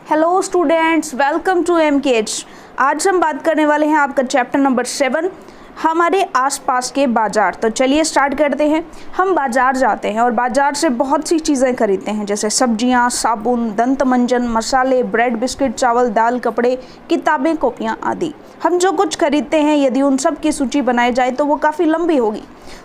Hello students, welcome to MKH. आज हम बात करने वाले हैं आपका चैप्टर नंबर 7, हमारे आसपास के बाज़ार। तो चलिए स्टार्ट करते हैं। हम बाज़ार जाते हैं और बाज़ार से बहुत सी चीज़ें खरीदते हैं, जैसे सब्जियां, साबुन, दंत मंजन, मसाले, ब्रेड, बिस्किट, चावल, दाल, कपड़े, किताबें, कॉपियां आदि। हम जो कुछ खरीदते हैं, यदि उन सब की सूची बनाई जाए तो वो काफ़ी लंबी होगी।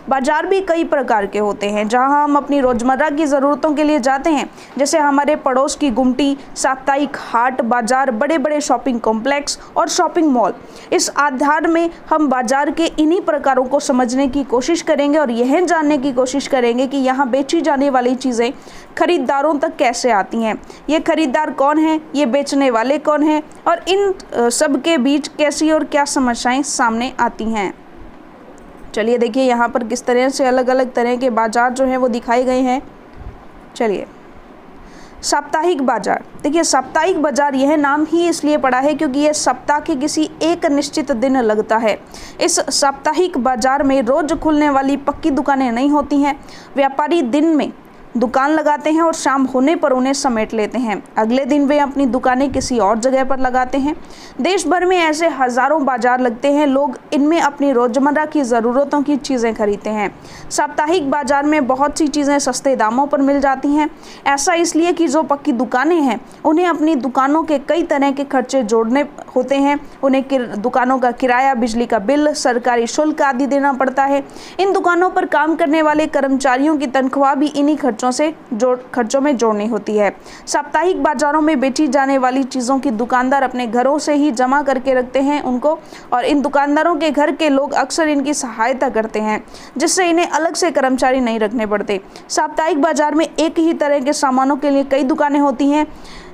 बाज़ार भी कई प्रकार के होते हैं जहां हम अपनी रोज़मर्रा की ज़रूरतों के लिए जाते हैं, जैसे हमारे पड़ोस की गुमटी, साप्ताहिक हाट बाज़ार, बड़े बड़े शॉपिंग कॉम्प्लेक्स और शॉपिंग मॉल। इस आधार में हम बाज़ार के इन्हीं प्रकारों को समझने की कोशिश करेंगे और यह जानने की कोशिश करेंगे कि यहाँ बेची जाने वाली चीज़ें खरीदारों तक कैसे आती हैं, ये खरीदार कौन हैं, ये बेचने वाले कौन हैं और इन सब के बीच कैसी और क्या समस्याएं सामने आती हैं। चलिए देखिए यहाँ पर किस तरह से अलग अलग तरह के बाज़ार जो हैं वो दिखाए गए हैं। चलिए, साप्ताहिक बाज़ार। देखिए, साप्ताहिक बाज़ार यह नाम ही इसलिए पड़ा है क्योंकि यह सप्ताह के किसी एक निश्चित दिन लगता है। इस साप्ताहिक बाज़ार में रोज़ खुलने वाली पक्की दुकानें नहीं होती हैं। व्यापारी दिन में दुकान लगाते हैं और शाम होने पर उन्हें समेट लेते हैं। अगले दिन वे अपनी दुकानें किसी और जगह पर लगाते हैं। देश भर में ऐसे हज़ारों बाज़ार लगते हैं। लोग इनमें अपनी रोज़मर्रा की ज़रूरतों की चीज़ें खरीदते हैं। साप्ताहिक बाज़ार में बहुत सी चीज़ें सस्ते दामों पर मिल जाती हैं। ऐसा इसलिए कि जो पक्की दुकानें हैं उन्हें अपनी दुकानों के कई तरह के खर्चे जोड़ने होते हैं। उन्हें दुकानों का किराया, बिजली का बिल, सरकारी शुल्क आदि देना पड़ता है। इन दुकानों पर काम करने वाले कर्मचारियों की तनख्वाह भी इन्हीं खर्चों में जोड़नी होती है। साप्ताहिक बाजारों में बेची जाने वाली चीज़ों की दुकानदार अपने घरों से ही जमा करके रखते हैं उनको, और इन दुकानदारों के घर के लोग अक्सर इनकी सहायता करते हैं, जिससे इन्हें अलग से कर्मचारी नहीं रखने पड़ते। साप्ताहिक बाजार में एक ही तरह के सामानों के लिए कई दुकानें होती हैं,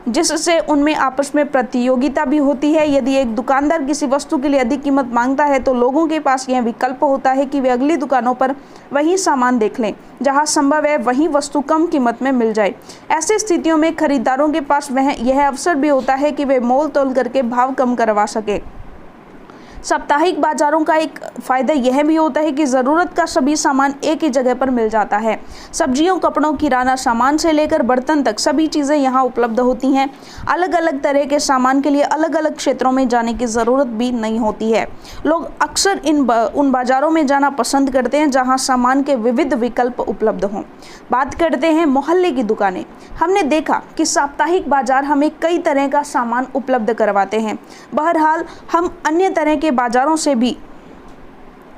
जिससे उनमें आपस में प्रतियोगिता भी होती है। यदि एक दुकानदार किसी वस्तु के लिए अधिक कीमत मांगता है तो लोगों के पास यह विकल्प होता है कि वे अगली दुकानों पर वही सामान देख लें, जहां संभव है वही वस्तु कम कीमत में मिल जाए। ऐसी स्थितियों में खरीदारों के पास यह अवसर भी होता है कि वे मोल तोल करके भाव कम करवा सके। साप्ताहिक बाज़ारों का एक फ़ायदा यह भी होता है कि ज़रूरत का सभी सामान एक ही जगह पर मिल जाता है। सब्जियों, कपड़ों, किराना सामान से लेकर बर्तन तक सभी चीज़ें यहाँ उपलब्ध होती हैं। अलग अलग तरह के सामान के लिए अलग अलग क्षेत्रों में जाने की ज़रूरत भी नहीं होती है। लोग अक्सर उन बाज़ारों में जाना पसंद करते हैं जहाँ सामान के विविध विकल्प उपलब्ध हों। बात करते हैं मोहल्ले की दुकानें। हमने देखा कि साप्ताहिक बाज़ार हमें कई तरह का सामान उपलब्ध करवाते हैं। बहरहाल हम अन्य तरह के बाज़ारों से भी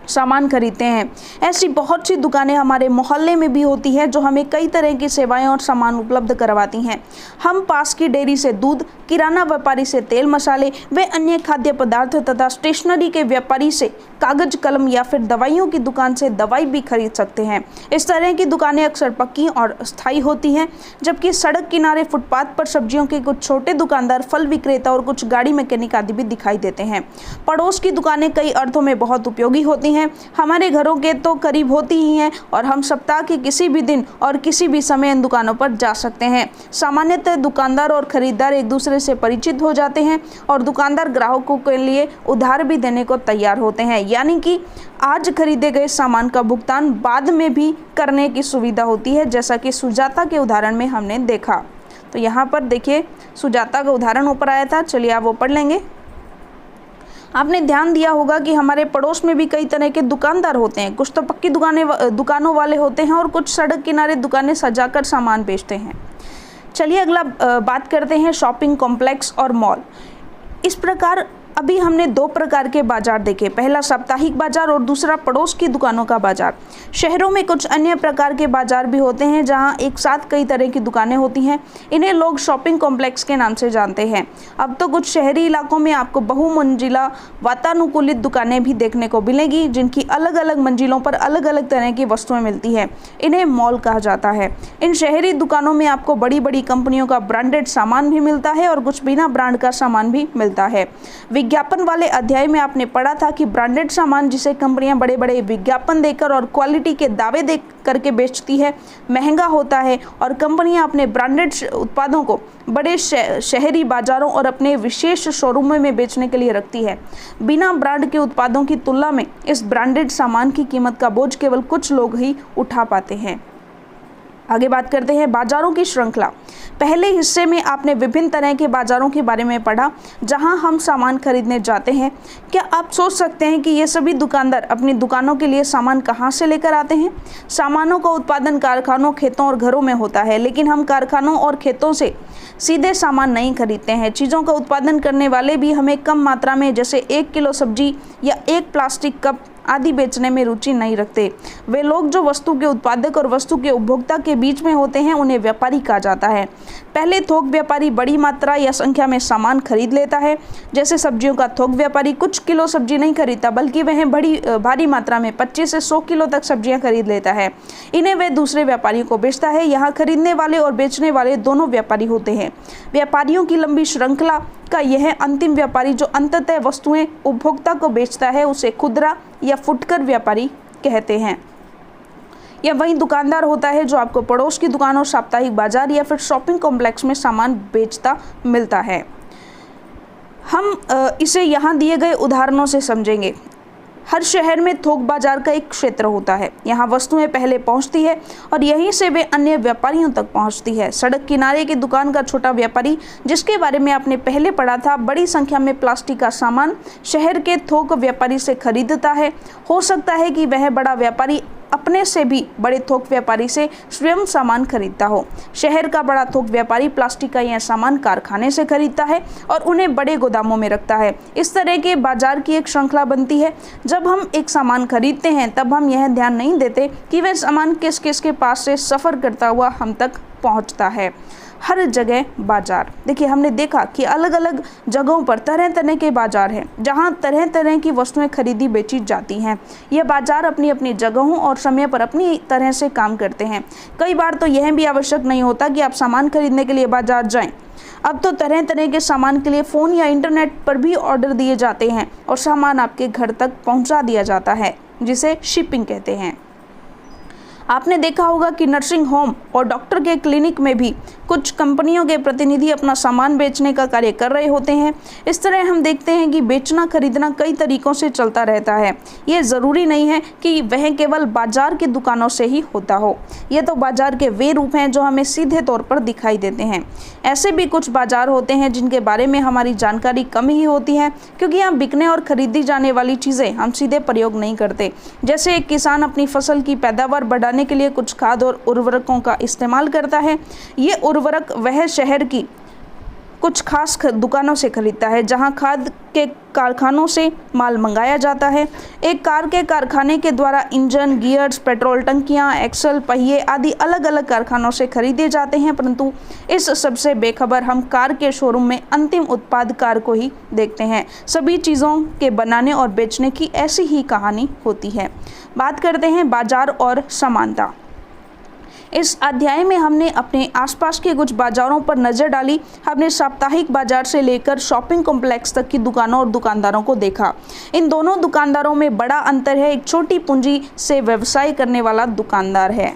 सामान खरीदते हैं। ऐसी बहुत सी दुकानें हमारे मोहल्ले में भी होती हैं जो हमें कई तरह की सेवाएं और सामान उपलब्ध करवाती हैं। हम पास की डेयरी से दूध, किराना व्यापारी से तेल मसाले व अन्य खाद्य पदार्थ तथा स्टेशनरी के व्यापारी से कागज कलम या फिर दवाइयों की दुकान से दवाई भी खरीद सकते हैं। इस तरह की दुकानें अक्सर पक्की और स्थायी होती हैं, जबकि सड़क किनारे फुटपाथ पर सब्जियों के कुछ छोटे दुकानदार, फल विक्रेता और कुछ गाड़ी मैकेनिक आदि भी दिखाई देते हैं। पड़ोस की दुकानें कई अर्थों में बहुत उपयोगी होती हैं। हमारे घरों के तो करीब होती ही हैं और हम सप्ताह के किसी भी दिन और किसी भी समय इन दुकानों पर जा सकते हैं। सामान्यतः दुकानदार और खरीदार एक दूसरे से परिचित हो जाते हैं और दुकानदार ग्राहकों के लिए उधार भी देने को तैयार होते हैं, यानी कि आज खरीदे गए सामान का भुगतान बाद में भी करने की सुविधा होती है, जैसा कि सुजाता के उदाहरण में हमने देखा। तो यहाँ पर देखिए, सुजाता का उदाहरण ऊपर आया था। चलिए आप वो पढ़ लेंगे। आपने ध्यान दिया होगा कि हमारे पड़ोस में भी कई तरह के दुकानदार होते हैं। कुछ तो पक्की दुकानों वाले होते हैं और कुछ सड़क किनारे दुकानें सजाकर सामान बेचते हैं। चलिए अगला बात करते हैं शॉपिंग कॉम्प्लेक्स और मॉल। इस प्रकार अभी हमने दो प्रकार के बाजार देखे, पहला साप्ताहिक बाजार और दूसरा पड़ोस की दुकानों का बाजार। शहरों में कुछ अन्य प्रकार के बाजार भी होते हैं जहां एक साथ कई तरह की दुकानें होती हैं। इन्हें लोग शॉपिंग कॉम्प्लेक्स के नाम से जानते हैं। अब तो कुछ शहरी इलाकों में आपको बहुमंजिला वातानुकूलित दुकानें भी देखने को मिलेगी, जिनकी अलग अलग मंजिलों पर अलग अलग तरह की वस्तुएं मिलती हैं। इन्हें मॉल कहा जाता है। इन शहरी दुकानों में आपको बड़ी बड़ी कंपनियों का ब्रांडेड सामान भी मिलता है और कुछ बिना ब्रांड का सामान भी मिलता है। विज्ञापन वाले अध्याय में आपने पढ़ा था कि ब्रांडेड सामान जिसे कंपनियां बड़े बड़े विज्ञापन देकर और क्वालिटी के दावे दे करके बेचती है, महंगा होता है और कंपनियां अपने ब्रांडेड उत्पादों को बड़े शहरी बाजारों और अपने विशेष शोरूमों में बेचने के लिए रखती है। बिना ब्रांड के उत्पादों की तुलना में इस ब्रांडेड सामान की कीमत का बोझ केवल कुछ लोग ही उठा पाते हैं। आगे बात करते हैं बाजारों की श्रृंखला। पहले हिस्से में आपने विभिन्न तरह के बाजारों के बारे में पढ़ा जहां हम सामान खरीदने जाते हैं। क्या आप सोच सकते हैं कि ये सभी दुकानदार अपनी दुकानों के लिए सामान कहां से लेकर आते हैं? सामानों का उत्पादन कारखानों, खेतों और घरों में होता है, लेकिन हम कारखानों और खेतों से सीधे सामान नहीं खरीदते हैं। चीज़ों का उत्पादन करने वाले भी हमें कम मात्रा में, जैसे 1 किलो सब्जी या 1 प्लास्टिक कप आदि बेचने में रुचि नहीं रखते। वे लोग जो वस्तु के उत्पादक और वस्तु के उपभोक्ता के बीच में होते हैं उन्हें व्यापारी कहा जाता है। पहले थोक व्यापारी बड़ी मात्रा या संख्या में सामान खरीद लेता है। जैसे सब्जियों का थोक व्यापारी कुछ किलो सब्जी नहीं खरीदता, बल्कि वह भारी मात्रा में 25 से 100 किलो तक सब्जियां खरीद लेता है। इन्हें वह दूसरे व्यापारियों को बेचता है। यहाँ खरीदने वाले और बेचने वाले दोनों व्यापारी होते हैं। व्यापारियों की लंबी श्रृंखला का यह अंतिम व्यापारी जो अंततः वस्तुएं उपभोक्ता को बेचता है उसे खुदरा या फुटकर व्यापारी कहते हैं। यह वही दुकानदार होता है जो आपको पड़ोस की दुकानों, साप्ताहिक बाजार या फिर शॉपिंग कॉम्प्लेक्स में सामान बेचता मिलता है। हम इसे यहाँ दिए गए उदाहरणों से समझेंगे। हर शहर में थोक बाजार का एक क्षेत्र होता है। यहाँ वस्तुएं पहले पहुँचती है और यहीं से वे अन्य व्यापारियों तक पहुँचती है। सड़क किनारे की दुकान का छोटा व्यापारी, जिसके बारे में आपने पहले पढ़ा था, बड़ी संख्या में प्लास्टिक का सामान शहर के थोक व्यापारी से खरीदता है। हो सकता है कि वह बड़ा व्यापारी अपने से भी बड़े थोक व्यापारी से स्वयं सामान खरीदता हो। शहर का बड़ा थोक व्यापारी प्लास्टिक का यह सामान कारखाने से खरीदता है और उन्हें बड़े गोदामों में रखता है। इस तरह के बाजार की एक श्रृंखला बनती है। जब हम एक सामान खरीदते हैं तब हम यह ध्यान नहीं देते कि वह सामान किस किस के पास से सफ़र करता हुआ हम तक पहुंचता है। हर जगह बाजार। देखिए, हमने देखा कि अलग अलग जगहों पर तरह तरह के बाजार हैं जहां तरह तरह की वस्तुएं खरीदी बेची जाती हैं। यह बाजार अपनी अपनी जगहों और समय पर अपनी तरह से काम करते हैं। कई बार तो यह भी आवश्यक नहीं होता कि आप सामान खरीदने के लिए बाजार जाएं। अब तो तरह तरह के सामान के लिए फ़ोन या इंटरनेट पर भी ऑर्डर दिए जाते हैं और सामान आपके घर तक पहुंचा दिया जाता है, जिसे शिपिंग कहते हैं। आपने देखा होगा कि नर्सिंग होम और डॉक्टर के क्लिनिक में भी कुछ कंपनियों के प्रतिनिधि अपना सामान बेचने का कार्य कर रहे होते हैं। इस तरह हम देखते हैं कि बेचना खरीदना कई तरीकों से चलता रहता है। ये ज़रूरी नहीं है कि वह केवल बाजार की दुकानों से ही होता हो। ये तो बाजार के वे रूप हैं जो हमें सीधे तौर पर दिखाई देते हैं। ऐसे भी कुछ बाजार होते हैं जिनके बारे में हमारी जानकारी कम ही होती है, क्योंकि यहाँ बिकने और खरीदी जाने वाली चीज़ें हम सीधे प्रयोग नहीं करते। जैसे एक किसान अपनी फसल की पैदावार बढ़ाने के लिए कुछ खाद और उर्वरकों का इस्तेमाल करता है। ये उर्वरक वह शहर की कुछ खास दुकानों से खरीदता है जहां खाद के कारखानों से माल मंगाया जाता है। एक कार के कारखाने के द्वारा इंजन, गियर्स, पेट्रोल टंकियां, एक्सल, पहिए आदि अलग अलग कारखानों से खरीदे जाते हैं, परंतु इस सबसे बेखबर हम कार के शोरूम में अंतिम उत्पाद कार को ही देखते हैं। सभी चीज़ों के बनाने और बेचने की ऐसी ही कहानी होती है। बात करते हैं बाजार और समानता। इस अध्याय में हमने अपने आसपास के कुछ बाजारों पर नज़र डाली। हमने साप्ताहिक बाजार से लेकर शॉपिंग कॉम्प्लेक्स तक की दुकानों और दुकानदारों को देखा। इन दोनों दुकानदारों में बड़ा अंतर है। एक छोटी पूंजी से व्यवसाय करने वाला दुकानदार है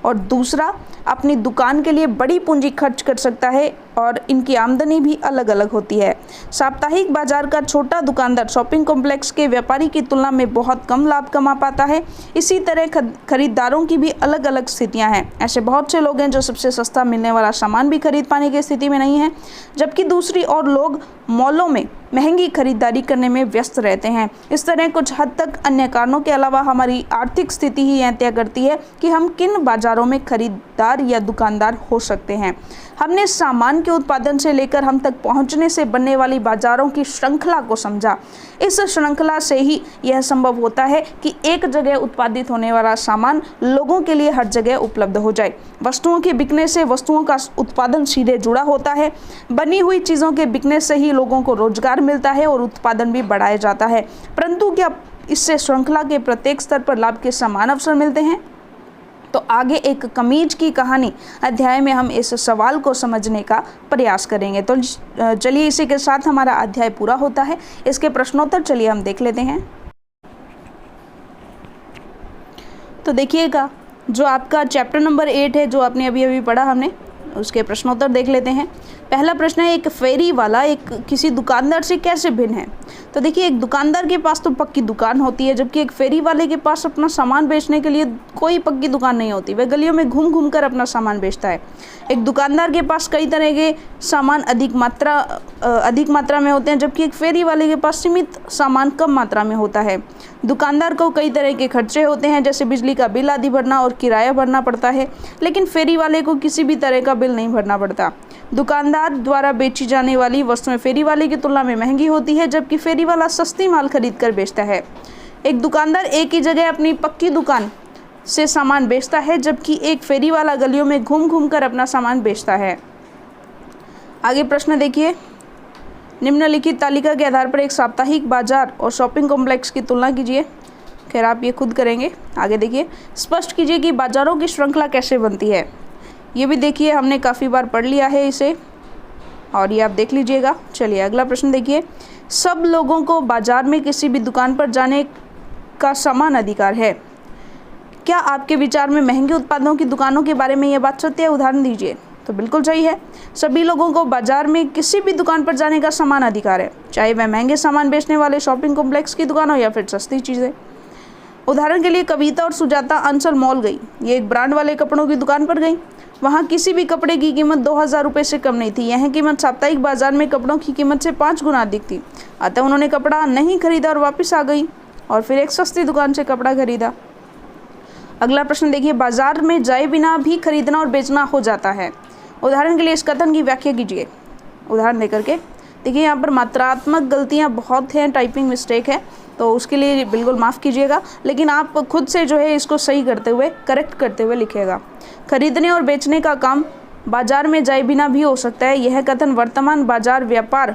और दूसरा अपनी दुकान के लिए बड़ी पूंजी खर्च कर सकता है और इनकी आमदनी भी अलग अलग होती है। साप्ताहिक बाजार का छोटा दुकानदार शॉपिंग कॉम्प्लेक्स के व्यापारी की तुलना में बहुत कम लाभ कमा पाता है। इसी तरह खरीदारों की भी अलग अलग स्थितियां हैं। ऐसे बहुत से लोग हैं जो सबसे सस्ता मिलने वाला सामान भी खरीद पाने की स्थिति में नहीं है, जबकि दूसरी ओर लोग मॉलों में महंगी खरीदारी करने में व्यस्त रहते हैं। इस तरह कुछ हद तक अन्य कारणों के अलावा हमारी आर्थिक स्थिति ही यह तय करती है कि हम किन बाजारों में खरीदार या दुकानदार हो सकते हैं। हमने सामान के उत्पादन से लेकर हम तक पहुंचने से बनने वाली बाजारों की श्रृंखला को समझा। इस श्रृंखला से ही यह संभव होता है कि एक जगह उत्पादित होने वाला सामान लोगों के लिए हर जगह उपलब्ध हो जाए। वस्तुओं के बिकने से वस्तुओं का उत्पादन सीधे जुड़ा होता है। बनी हुई चीज़ों के बिकने से ही लोगों को रोजगार मिलता है और उत्पादन भी बढ़ाया जाता है। परंतु क्या इससे श्रृंखला के प्रत्येक स्तर पर लाभ के समान अवसर मिलते हैं? तो आगे एक कमीज की कहानी अध्याय में हम इस सवाल को समझने का प्रयास करेंगे। तो चलिए इसी के साथ हमारा अध्याय पूरा होता है। इसके प्रश्नोत्तर चलिए हम देख लेते हैं। तो देखिएगा, जो आपका चैप्टर नंबर 8 है, जो आपने अभी अभी पढ़ा हमने उसके प्रश्नोत्तर देख लेते हैं। पहला प्रश्न है, एक फेरी वाला एक किसी दुकानदार से कैसे भिन्न है? तो देखिए, एक दुकानदार के पास तो पक्की दुकान होती है, जबकि एक फेरी वाले के पास अपना सामान बेचने के लिए कोई पक्की दुकान नहीं होती। वह गलियों में घूम घूम कर अपना सामान बेचता है। एक दुकानदार के पास कई तरह के सामान अधिक मात्रा में होते हैं, जबकि एक फेरी वाले के पास सीमित सामान कम मात्रा में होता है। दुकानदार को कई तरह के खर्चे होते हैं, जैसे बिजली का बिल आदि भरना और किराया भरना पड़ता है, लेकिन फेरी वाले को किसी भी तरह का बिल नहीं भरना पड़ता। दुकानदार द्वारा बेची जाने वाली वस्तुएं फेरी वाले की तुलना में महंगी होती है, जबकि फेरी वाला सस्ती माल खरीद कर बेचता है। एक दुकानदार एक ही जगह अपनी पक्की दुकान से सामान बेचता है, जबकि एक फेरी वाला गलियों में घूम घूम कर अपना सामान बेचता है। आगे प्रश्न देखिए, निम्नलिखित तालिका के आधार पर एक साप्ताहिक बाजार और शॉपिंग कॉम्प्लेक्स की तुलना कीजिए। खैर, आप ये खुद करेंगे। आगे देखिए, स्पष्ट कीजिए कि बाजारों की श्रृंखला कैसे बनती है। ये भी देखिए, हमने काफ़ी बार पढ़ लिया है इसे, और ये आप देख लीजिएगा। चलिए अगला प्रश्न देखिए, सब लोगों को बाजार में किसी भी दुकान पर जाने का समान अधिकार है। क्या आपके विचार में महंगे उत्पादों की दुकानों के बारे में यह बात सत्य है? उदाहरण दीजिए। तो बिल्कुल सही है। सभी लोगों को बाजार में किसी भी दुकान पर जाने का समान अधिकार है, चाहे वह महंगे सामान बेचने वाले शॉपिंग कॉम्प्लेक्स की दुकान हो या फिर सस्ती चीज़ें। उदाहरण के लिए, कविता और सुजाता अंचल मॉल गई। ये एक ब्रांड वाले कपड़ों की दुकान पर गई। वहाँ किसी भी कपड़े की कीमत 2000 रुपये से कम नहीं थी। यह कीमत साप्ताहिक बाजार में कपड़ों की कीमत से 5 गुना अधिक थी। अतः उन्होंने कपड़ा नहीं खरीदा और वापस आ गई और फिर एक सस्ती दुकान से कपड़ा खरीदा। अगला प्रश्न देखिए, बाजार में जाए बिना भी खरीदना और बेचना हो जाता है। उदाहरण के लिए इस कथन की व्याख्या कीजिए। उदाहरण देकर के देखिए, यहाँ पर मात्रात्मक गलतियाँ बहुत हैं, टाइपिंग मिस्टेक है, तो उसके लिए बिल्कुल माफ़ कीजिएगा, लेकिन आप खुद से जो है इसको सही करते हुए, करेक्ट करते हुए लिखिएगा। खरीदने और बेचने का काम बाजार में जाए बिना भी हो सकता है। यह कथन वर्तमान बाजार व्यापार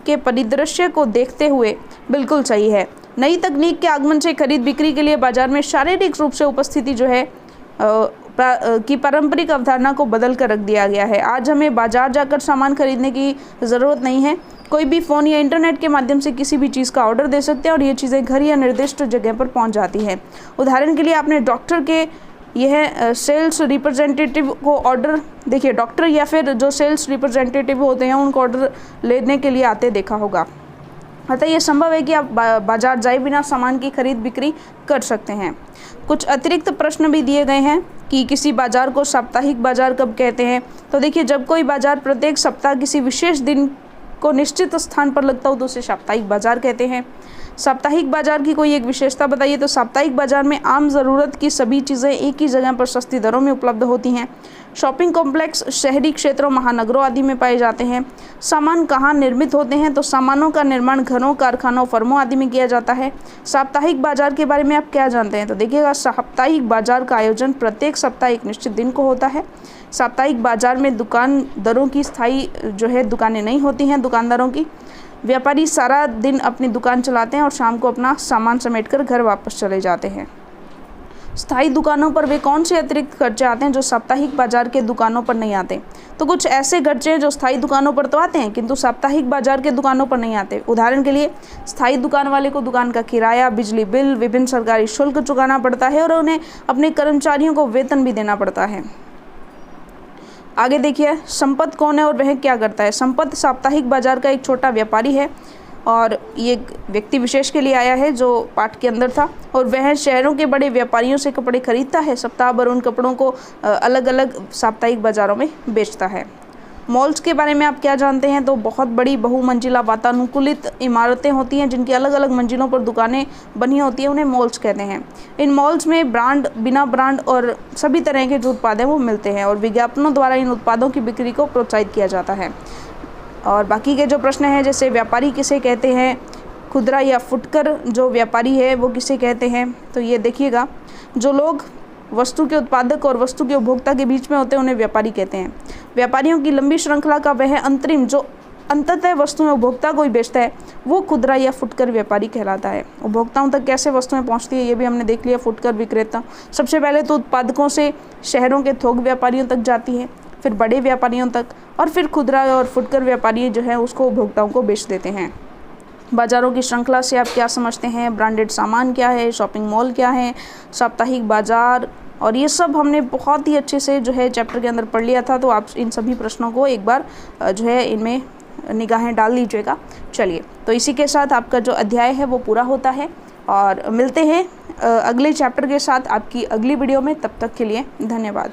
के परिदृश्य को देखते हुए बिल्कुल सही है। नई तकनीक के आगमन से खरीद बिक्री के लिए बाजार में शारीरिक रूप से उपस्थिति जो है की पारंपरिक अवधारणा को बदल कर रख दिया गया है। आज हमें बाजार जाकर सामान खरीदने की ज़रूरत नहीं है। कोई भी फ़ोन या इंटरनेट के माध्यम से किसी भी चीज़ का ऑर्डर दे सकते हैं और ये चीज़ें घर या निर्दिष्ट जगह पर पहुंच जाती हैं। उदाहरण के लिए आपने डॉक्टर के यह सेल्स रिप्रेजेंटेटिव को ऑर्डर, देखिए डॉक्टर या फिर जो सेल्स रिप्रेजेंटेटिव होते हैं उनको ऑर्डर लेने के लिए आते देखा होगा। अतः यह संभव है कि आप बाजार जाए बिना सामान की खरीद बिक्री कर सकते हैं। कुछ अतिरिक्त प्रश्न भी दिए गए हैं कि किसी बाजार को साप्ताहिक बाजार कब कहते हैं। तो देखिए, जब कोई बाजार प्रत्येक सप्ताह किसी विशेष दिन को निश्चित स्थान पर लगता हो तो उसे साप्ताहिक बाजार कहते हैं। साप्ताहिक बाजार की कोई एक विशेषता बताइए। तो साप्ताहिक बाजार में आम ज़रूरत की सभी चीज़ें एक ही जगह पर सस्ती दरों में उपलब्ध होती हैं। शॉपिंग कॉम्प्लेक्स शहरी क्षेत्रों, महानगरों आदि में पाए जाते हैं। सामान कहाँ निर्मित होते हैं? तो सामानों का निर्माण घरों, कारखानों, फर्मों आदि में किया जाता है। साप्ताहिक बाजार के बारे में आप क्या जानते हैं? तो देखिएगा, साप्ताहिक बाजार का आयोजन प्रत्येक सप्ताह एक निश्चित दिन को होता है। साप्ताहिक बाजार में दुकानदारों की स्थायी जो है दुकानें नहीं होती हैं। दुकानदारों की व्यापारी सारा दिन अपनी दुकान चलाते हैं और शाम को अपना सामान समेटकर घर वापस चले जाते हैं। स्थायी दुकानों पर वे कौन से अतिरिक्त खर्चे आते हैं जो साप्ताहिक बाजार के दुकानों पर नहीं आते? तो कुछ ऐसे खर्चे हैं जो स्थायी दुकानों पर तो आते हैं किंतु साप्ताहिक बाजार के दुकानों पर नहीं आते। उदाहरण के लिए, स्थायी दुकान वाले को दुकान का किराया, बिजली बिल, विभिन्न सरकारी शुल्क चुकाना पड़ता है और उन्हें अपने कर्मचारियों को वेतन भी देना पड़ता है। आगे देखिए, संपत कौन है और वह क्या करता है? संपत साप्ताहिक बाजार का एक छोटा व्यापारी है और ये व्यक्ति विशेष के लिए आया है जो पाठ के अंदर था, और वह शहरों के बड़े व्यापारियों से कपड़े खरीदता है। सप्ताह भर उन कपड़ों को अलग अलग साप्ताहिक बाज़ारों में बेचता है। मॉल्स के बारे में आप क्या जानते हैं? तो बहुत बड़ी बहुमंजिला वातानुकूलित इमारतें होती हैं जिनकी अलग अलग मंजिलों पर दुकानें बनी होती हैं, उन्हें मॉल्स कहते हैं। इन मॉल्स में ब्रांड, बिना ब्रांड और सभी तरह के जो उत्पाद हैं वो मिलते हैं और विज्ञापनों द्वारा इन उत्पादों की बिक्री को प्रोत्साहित किया जाता है। और बाकी के जो प्रश्न हैं, जैसे व्यापारी किसे कहते हैं, खुदरा या फुटकर जो व्यापारी है वो किसे कहते हैं? तो ये देखिएगा, जो लोग वस्तु के उत्पादक और वस्तु के उपभोक्ता के बीच में होते हैं उन्हें व्यापारी कहते हैं। व्यापारियों की लंबी श्रृंखला का वह अंतरिम जो अंततः वस्तुएं उपभोक्ता को ही बेचता है वो खुदरा या फुटकर व्यापारी कहलाता है। उपभोक्ताओं तक कैसे वस्तुएं पहुंचती है ये भी हमने देख लिया। फुटकर विक्रेता सबसे पहले तो उत्पादकों से शहरों के थोक व्यापारियों तक जाती है, फिर बड़े व्यापारियों तक, और फिर खुदरा और फुटकर व्यापारी जो है उसको उपभोक्ताओं को बेच देते हैं। बाज़ारों की श्रृंखला से आप क्या समझते हैं? ब्रांडेड सामान क्या है? शॉपिंग मॉल क्या है? साप्ताहिक बाजार और ये सब हमने बहुत ही अच्छे से जो है चैप्टर के अंदर पढ़ लिया था। तो आप इन सभी प्रश्नों को एक बार जो है इनमें निगाहें डाल लीजिएगा। चलिए, तो इसी के साथ आपका जो अध्याय है वो पूरा होता है और मिलते हैं अगले चैप्टर के साथ आपकी अगली वीडियो में। तब तक के लिए धन्यवाद।